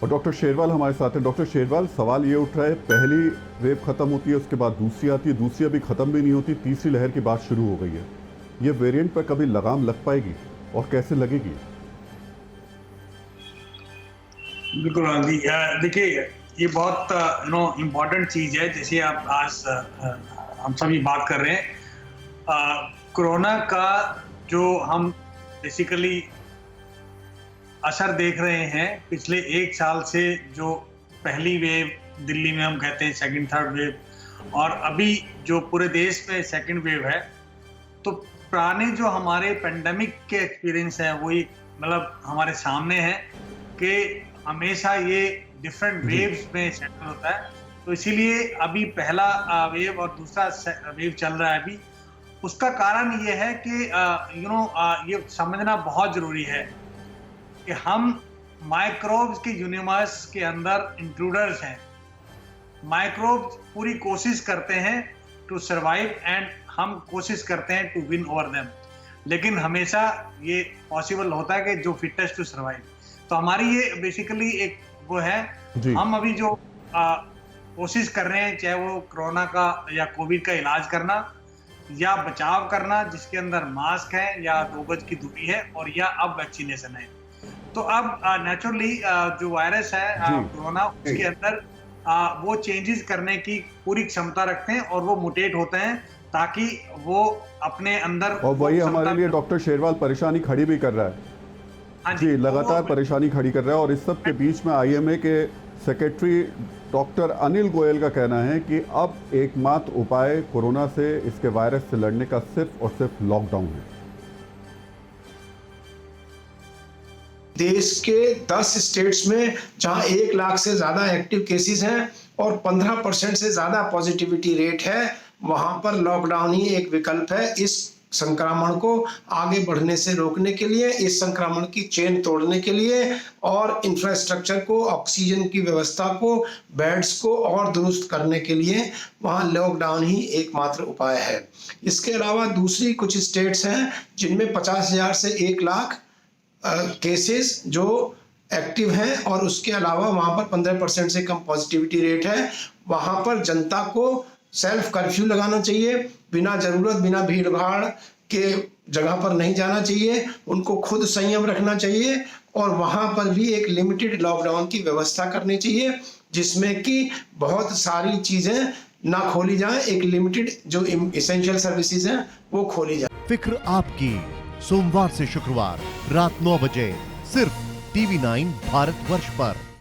और डॉक्टर शेरवाल हमारे साथ हैं। डॉक्टर शेरवाल, सवाल ये उठ रहा है, पहली वेव खत्म होती है, उसके बाद दूसरी आती है, दूसरी अभी खत्म भी नहीं होती, तीसरी लहर की बात शुरू हो गई है। ये वेरिएंट पर कभी लगाम लग पाएगी और कैसे लगेगी? बिल्कुल जी, देखिए ये बहुत इम्पोर्टेंट चीज़ है जैसे आप आज हम सभी बात कर रहे हैं। कोरोना का जो हम बेसिकली असर देख रहे हैं पिछले 1 साल से, जो पहली वेव दिल्ली में हम कहते हैं सेकंड थर्ड वेव, और अभी जो पूरे देश में सेकंड वेव है, तो पुराने जो हमारे पेंडेमिक के एक्सपीरियंस है वही मतलब हमारे सामने है कि हमेशा ये डिफरेंट वेव्स में सेटल होता है। तो इसीलिए अभी पहला वेव और दूसरा वेव चल रहा है अभी। उसका कारण ये है कि ये समझना बहुत जरूरी है कि हम माइक्रोब्स के यूनिवर्स के अंदर इंट्रूडर्स हैं। माइक्रोब्स पूरी कोशिश करते हैं टू सरवाइव एंड हम कोशिश करते हैं टू विन ओवर देम, लेकिन हमेशा ये पॉसिबल होता है कि जो फिटेस्ट टू सरवाइव। तो हमारी ये बेसिकली एक वो है, हम अभी जो कोशिश कर रहे हैं, चाहे वो कोरोना का या कोविड का इलाज करना या बचाव करना जिसके अंदर मास्क है या 2 गज की दूरी है, और या अब वैक्सीनेशन है। तो अब नेचुरली जो वायरस है कोरोना, उसके अंदर वो चेंजेस करने की पूरी क्षमता रखते हैं और वो मुटेट होते हैं ताकि वो अपने अंदर, और वही हमारे लिए डॉक्टर शेरवाल परेशानी खड़ी भी कर रहा है। जी, लगातार परेशानी खड़ी कर रहा है। और इस सब के बीच में आईएमए के सेक्रेटरी डॉक्टर अनिल गोयल का कहना है कि अब एकमात्र उपाय कोरोना से, इसके वायरस से लड़ने का सिर्फ और सिर्फ लॉकडाउन है। देश के 10 स्टेट्स में जहां 1 लाख से ज्यादा एक्टिव केसेस हैं और 15% से ज्यादा पॉजिटिविटी रेट है, वहां पर लॉकडाउन ही एक विकल्प है इस संक्रमण को आगे बढ़ने से रोकने के लिए, इस संक्रमण की चेन तोड़ने के लिए, और इंफ्रास्ट्रक्चर को, ऑक्सीजन की व्यवस्था को, बेड्स को और दुरुस्त करने के लिए वहां लॉकडाउन ही एकमात्र उपाय है। इसके अलावा दूसरी कुछ स्टेट्स हैं जिनमें 50,000 से 1 लाख केसेस जो एक्टिव हैं और उसके अलावा वहां पर 15% से कम पॉजिटिविटी रेट है। वहां पर जनता को सेल्फ कर्फ्यू लगाना चाहिए, बिना जरूरत, बिना भीड़ भाड़ के जगह पर नहीं जाना चाहिए, उनको खुद संयम रखना चाहिए, और वहां पर भी एक लिमिटेड लॉकडाउन की व्यवस्था करनी चाहिए जिसमें कि बहुत सारी चीजें ना खोली जाए, एक लिमिटेड जो एसेंशियल सर्विसेज हैं वो खोली जाए। फिक्र आपकी, सोमवार से शुक्रवार रात 9 बजे सिर्फ TV9 भारतवर्ष पर।